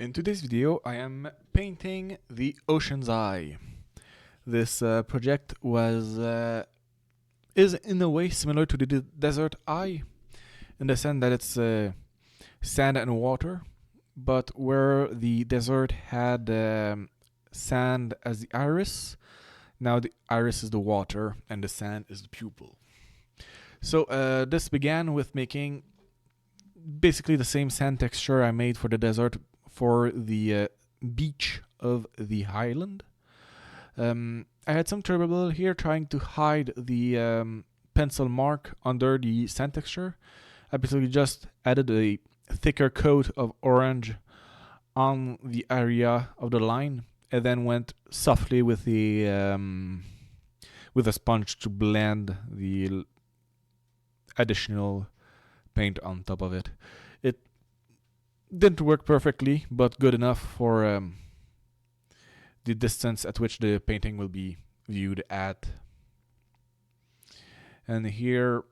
In today's video, I am painting the Ocean's Eye. This project is in a way similar to the Desert Eye, in the sense that it's sand and water, but where the desert had sand as the iris, now the iris is the water and the sand is the pupil. So this began with making basically the same sand texture I made for the desert for the beach of the island. I had some trouble here trying to hide the pencil mark under the sand texture. I basically just added a thicker coat of orange on the area of the line and then went softly with a sponge to blend the additional paint on top of it. It didn't work perfectly, but good enough for the distance at which the painting will be viewed at. And here,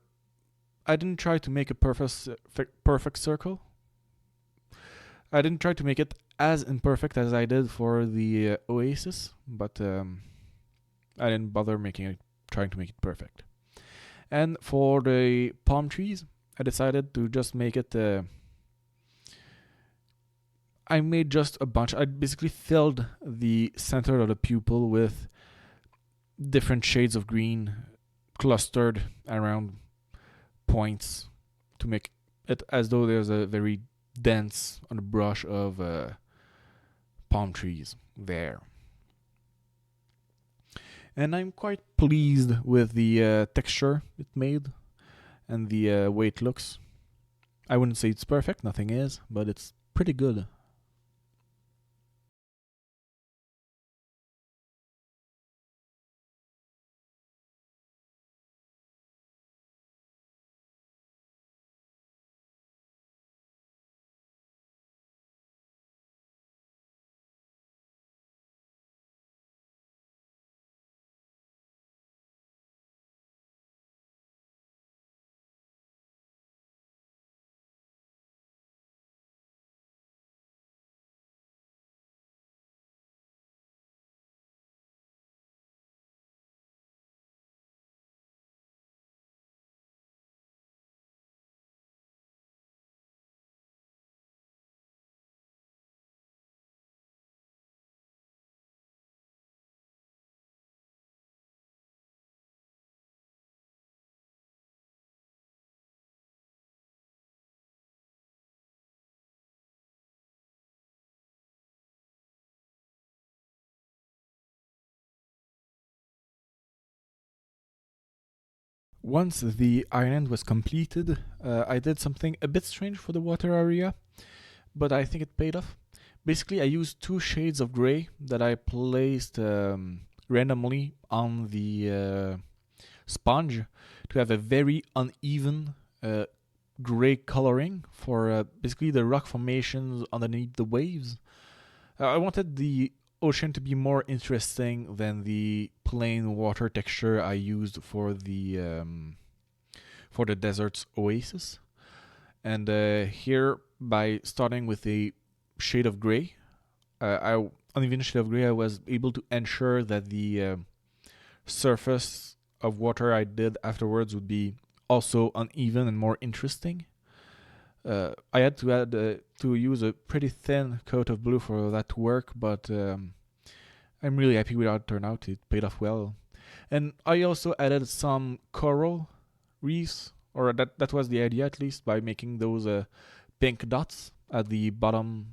I didn't try to make a perfect circle. I didn't try to make it as imperfect as I did for the oasis, but I didn't bother trying to make it perfect. And for the palm trees, I decided to just make it. I made just a bunch. I basically filled the center of the pupil with different shades of green clustered around points to make it as though there's a very dense on the brush of palm trees there. And I'm quite pleased with the texture it made and the way it looks. I wouldn't say it's perfect, nothing is, but it's pretty good. Once the island was completed, I did something a bit strange for the water area, but I think it paid off. Basically, I used two shades of gray that I placed randomly on the sponge to have a very uneven gray coloring for basically the rock formations underneath the waves. I wanted the ocean to be more interesting than the plain water texture I used for the desert's oasis. And here, by starting with a shade of gray, uneven shade of gray, I was able to ensure that the surface of water I did afterwards would be also uneven and more interesting. I had to use a pretty thin coat of blue for that to work, but I'm really happy with how it turned out. It paid off well. And I also added some coral reefs, or that was the idea at least, by making those pink dots at the bottom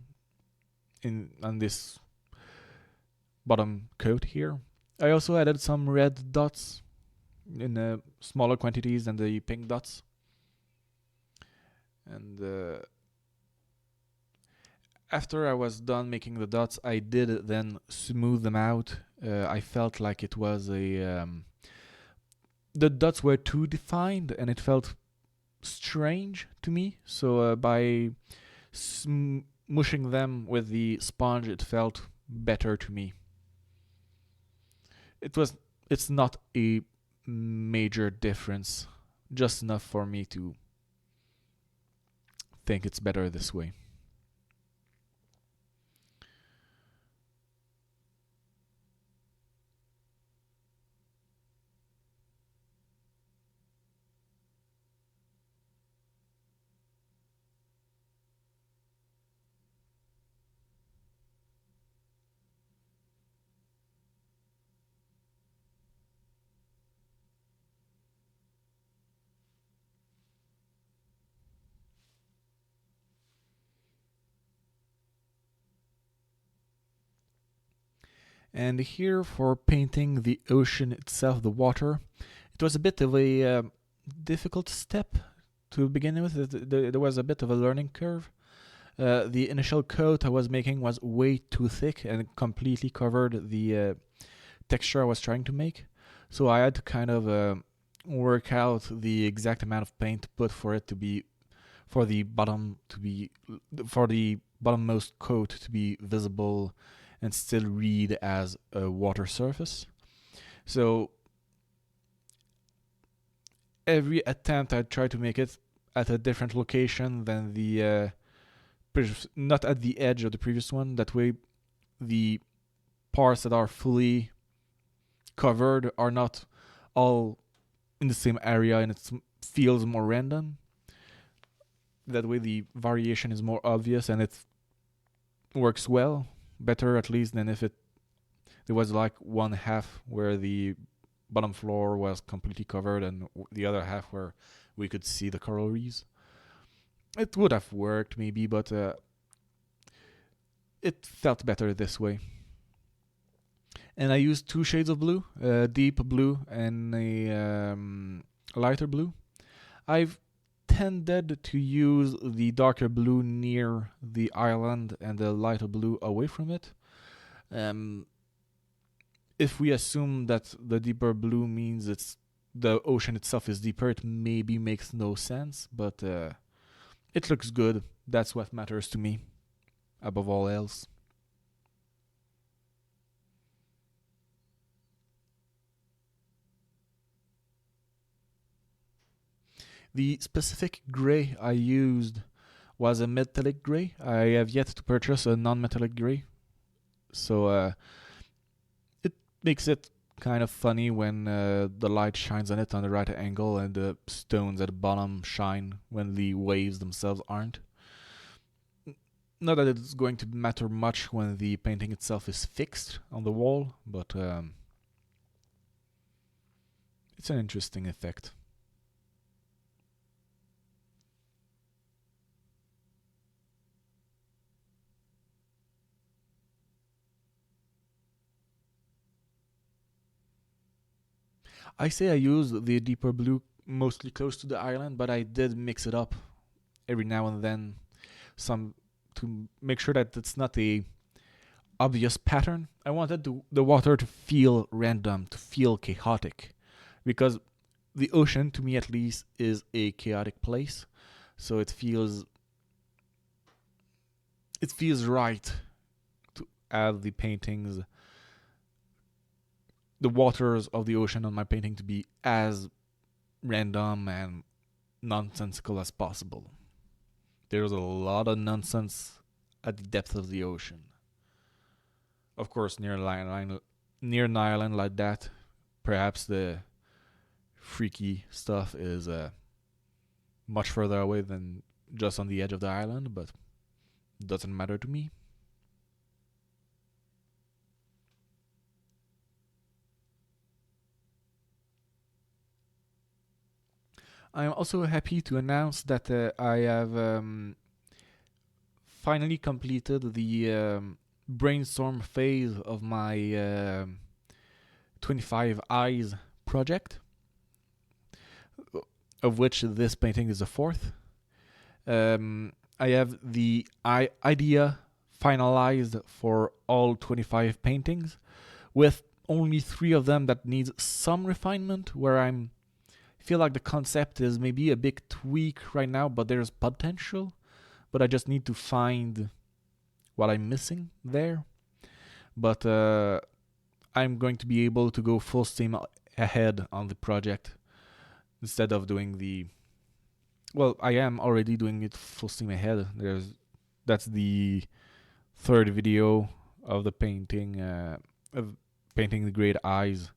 on this bottom coat here. I also added some red dots in smaller quantities than the pink dots. And after I was done making the dots, I did then smooth them out. I felt like it was the dots were too defined and it felt strange to me. So by smushing them with the sponge, it felt better to me. It's not a major difference, just enough for me to think it's better this way. And here, for painting the ocean itself, the water, it was a bit of a difficult step to begin with. There was a bit of a learning curve. The initial coat I was making was way too thick and completely covered the texture I was trying to make. So I had to kind of work out the exact amount of paint to put for it to be for the bottommost coat to be visible and still read as a water surface. So every attempt I tried to make it at a different location than the not at the edge of the previous one. That way, the parts that are fully covered are not all in the same area, and it feels more random. That way, the variation is more obvious, and it works well, better at least than if there was like one half where the bottom floor was completely covered and the other half where we could see the coral reefs. It would have worked maybe, but it felt better this way. And I used two shades of blue, a deep blue and a lighter blue. I've tended to use the darker blue near the island and the lighter blue away from it. If we assume that the deeper blue means the ocean itself is deeper, it maybe makes no sense, but it looks good. That's what matters to me, above all else. The specific gray I used was a metallic gray. I have yet to purchase a non-metallic gray, so it makes it kind of funny when the light shines on it on the right angle and the stones at the bottom shine when the waves themselves aren't. Not that it's going to matter much when the painting itself is fixed on the wall, but it's an interesting effect. I say I use the deeper blue mostly close to the island, but I did mix it up every now and then, some to make sure that it's not a obvious pattern. I wanted the water to feel random, to feel chaotic, because the ocean, to me at least, is a chaotic place. So it feels right to add the waters of the ocean on my painting to be as random and nonsensical as possible. There's a lot of nonsense at the depth of the ocean. Of course, near an island like that, perhaps the freaky stuff is much further away than just on the edge of the island, but it doesn't matter to me. I am also happy to announce that I have finally completed the brainstorm phase of my 25 Eyes project, of which this painting is the fourth. I have the idea finalized for all 25 paintings, with only 3 of them that needs some refinement, where I feel like the concept is maybe a big tweak right now, but there's potential. But I just need to find what I'm missing there. But I'm going to be able to go full steam ahead on the project instead of doing the. Well, I am already doing it full steam ahead. That's the third video of the painting of painting the great eyes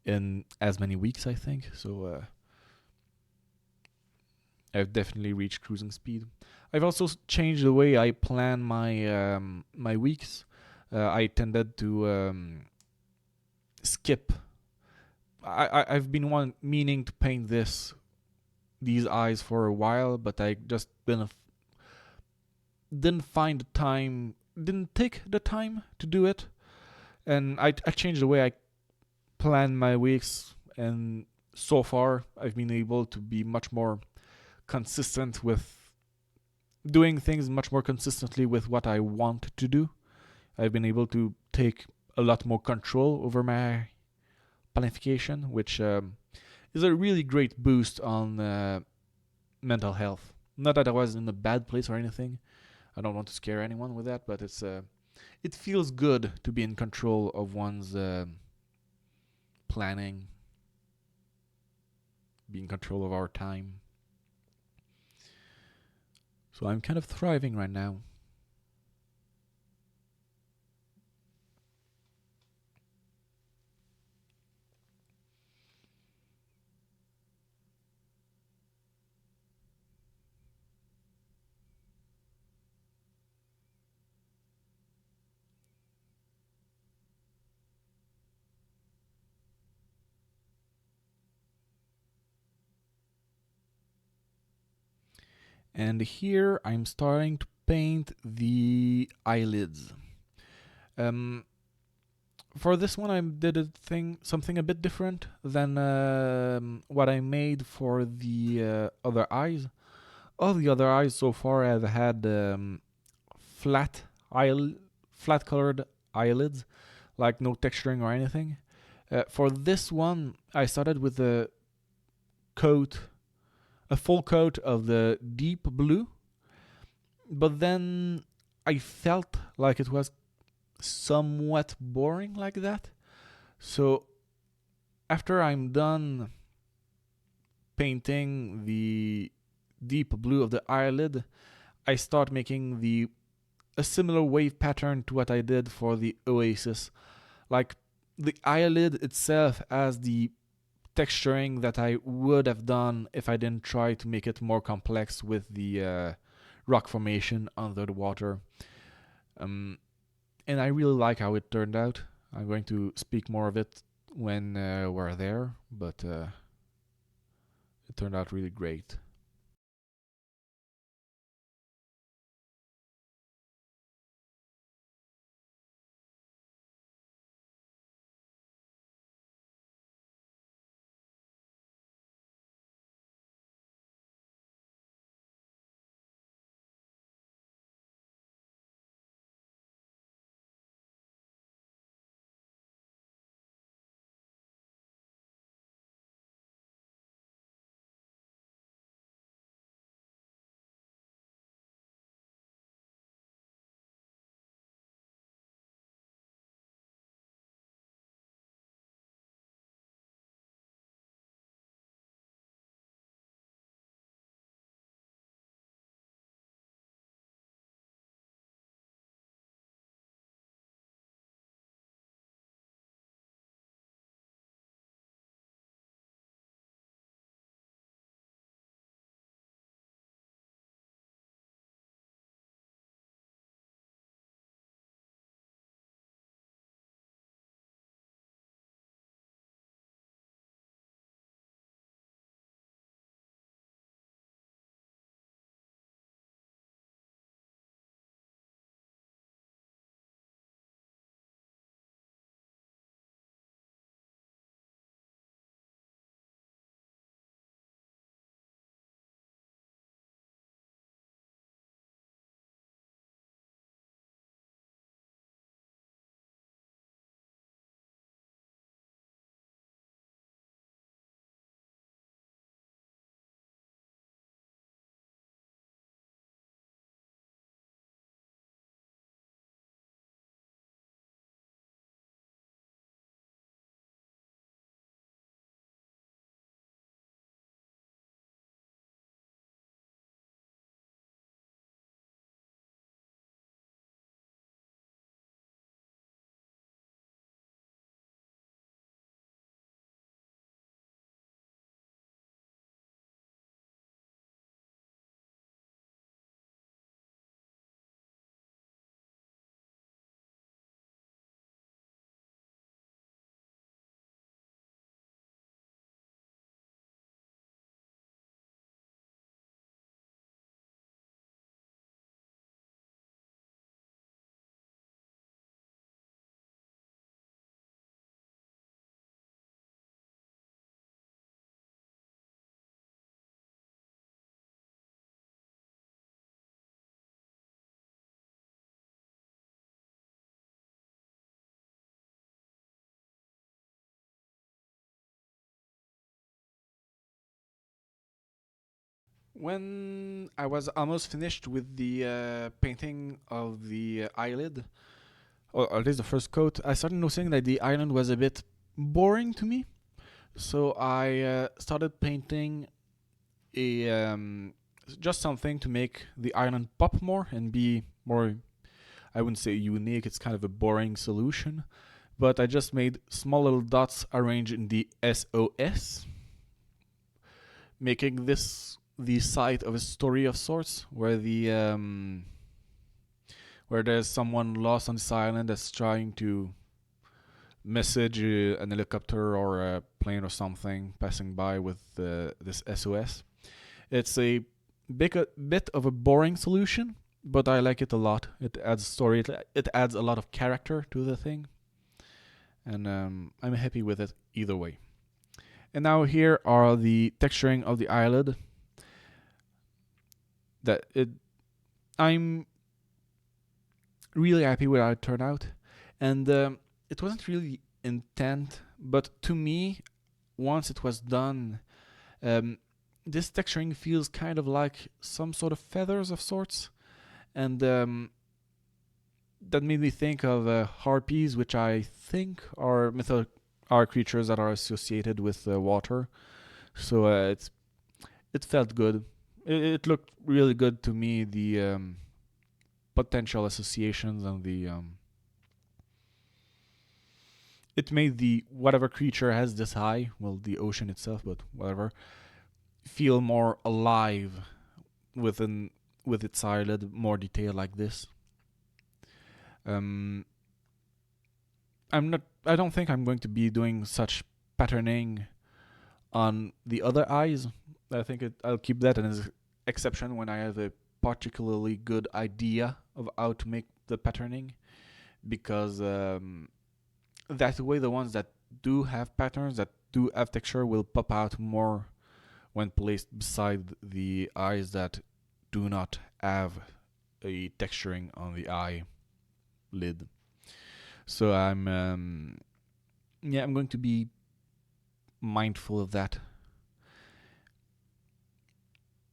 in as many weeks, I think. So I've definitely reached cruising speed. I've also changed the way I plan my weeks. I tended to skip. I've been meaning to paint these eyes for a while, but I just didn't find the time, didn't take the time to do it. And I changed the way I plan my weeks, and so far I've been able to be much more consistent with doing things much more consistently with what I want to do. I've been able to take a lot more control over my planification, which is a really great boost on mental health. Not that I was in a bad place or anything. I don't want to scare anyone with that, but it feels good to be in control of one's planning, be in control of our time. So I'm kind of thriving right now. And here I'm starting to paint the eyelids. Um, for this one, I did something a bit different than what I made for the other eyes. All the other eyes so far have had flat flat colored eyelids, like no texturing or anything. For this one, I started with coat, a full coat of the deep blue, but then I felt like it was somewhat boring like that. So after I'm done painting the deep blue of the eyelid, I start making the a similar wave pattern to what I did for the Oasis. Like the eyelid itself has the texturing that I would have done if I didn't try to make it more complex with the rock formation under the water. Um, and I really like how it turned out. I'm going to speak more of it when we're there, but it turned out really great. When I was almost finished with the painting of the eyelid, or at least the first coat, I started noticing that the island was a bit boring to me. So I started painting a just something to make the island pop more and be more. I wouldn't say unique. It's kind of a boring solution, but I just made small little dots arranged in the SOS, making this the site of a story of sorts, where there's someone lost on this island that's trying to message an helicopter or a plane or something passing by with this SOS. It's a bit of a boring solution, but I like it a lot. It adds story. It adds a lot of character to the thing, and I'm happy with it either way. And now here are the texturing of the eyelid. That it, I'm really happy with how it turned out, and it wasn't really intent, but to me, once it was done, um, this texturing feels kind of like some sort of feathers of sorts, and that made me think of harpies, which I think are creatures that are associated with water. So it felt good. It looked really good to me. The potential associations and the it made the whatever creature has this eye, well, the ocean itself, but whatever, feel more alive within with its eyelid, more detail like this. Um, I'm not. I don't think I'm going to be doing such patterning on the other eyes. I think I'll keep that as an exception when I have a particularly good idea of how to make the patterning, because that way the ones that do have patterns, that do have texture, will pop out more when placed beside the eyes that do not have a texturing on the eye lid. So I'm going to be mindful of that.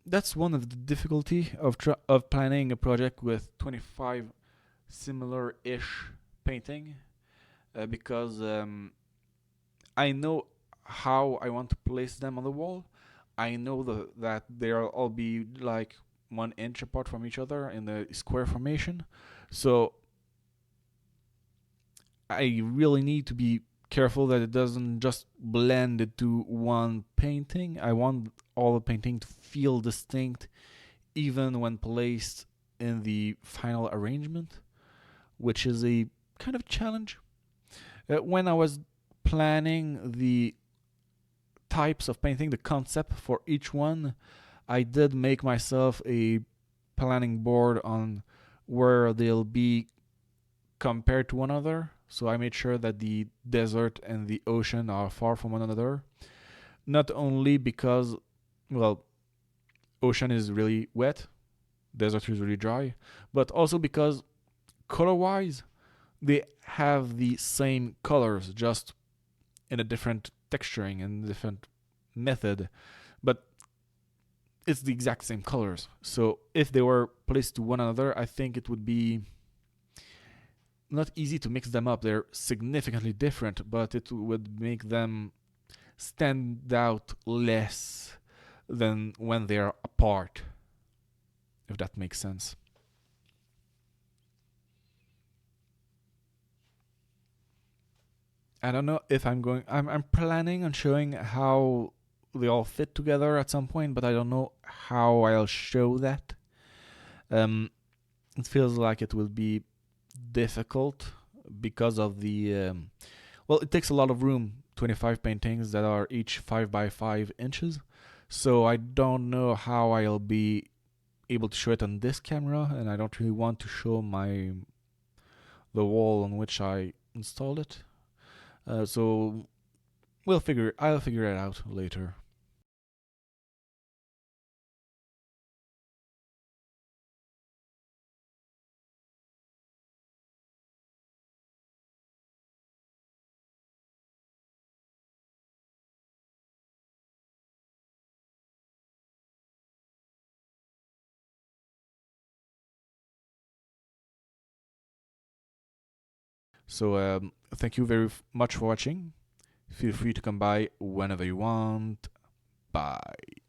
That's one of the difficulty of planning a project with 25 similar-ish painting, because I know how I want to place them on the wall. I know that they'll all be like 1 inch apart from each other in a square formation. So I really need to be careful that it doesn't just blend into one painting. I want all the painting to feel distinct even when placed in the final arrangement, which is a kind of challenge. When I was planning the types of painting, the concept for each one, I did make myself a planning board on where they'll be compared to one another. So I made sure that the desert and the ocean are far from one another. Not only because, well, ocean is really wet, desert is really dry, but also because color-wise, they have the same colors, just in a different texturing and different method. But it's the exact same colors. So if they were placed to one another, I think it would be not easy to mix them up. They're significantly different, but it would make them stand out less than when they're apart, if that makes sense. I don't know if I'm planning on showing how they all fit together at some point, but I don't know how I'll show that. Um, it feels like it will be difficult because of the well, it takes a lot of room. 25 paintings that are each 5 by 5 inches, so I don't know how I'll be able to show it on this camera, and I don't really want to show the wall on which I installed it. So I'll figure it out later. So thank you very much for watching. Feel free to come by whenever you want. Bye.